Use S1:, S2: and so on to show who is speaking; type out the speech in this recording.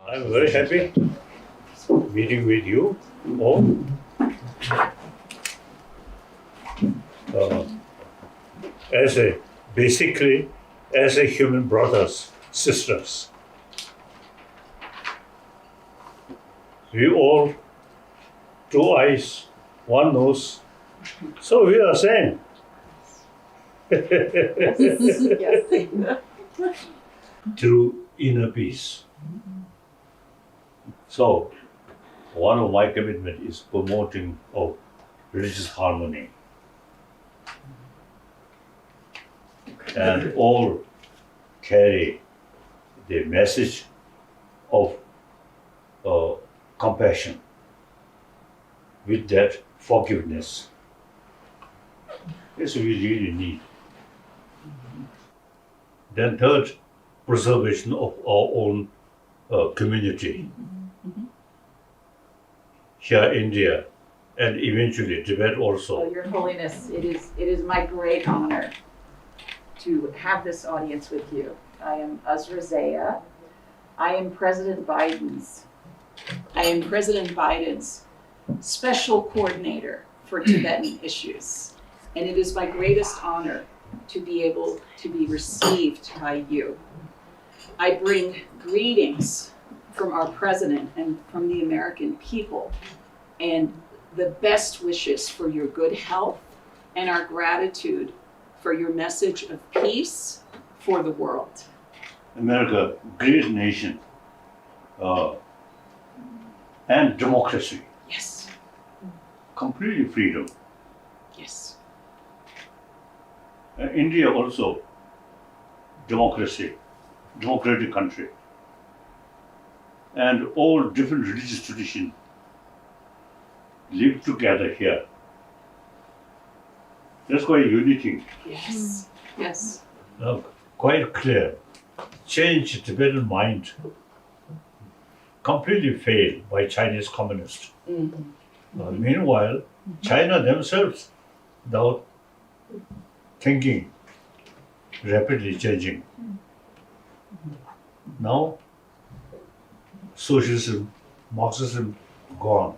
S1: I'm very happy meeting with you all. Uh, basically, as a human brothers, sisters. We all, two eyes, one nose. So we are same. Through inner peace. So, one of my commitment is promoting of religious harmony. And all carry the message of compassion, with that forgiveness. This we really need. Then third, preservation of our own community. Here India and eventually Tibet also.
S2: Well, Your Holiness, it is my great honor to have this audience with you. I am Azra Zaya. I am President Biden's special coordinator for Tibetan issues. And it is my greatest honor to be able to be received by you. I bring greetings from our president and from the American people, and the best wishes for your good health and our gratitude for your message of peace for the world.
S1: America, great nation, and democracy,
S2: Yes,
S1: completely freedom.
S2: yes,
S1: India also, democracy, democratic country. And all different religious traditions live together here. That's why unity,
S2: yes, yes.
S1: quite clear. Change Tibetan mind completely failed by Chinese communists. Meanwhile, China themselves, without thinking, rapidly changing. Now, socialism, Marxism gone.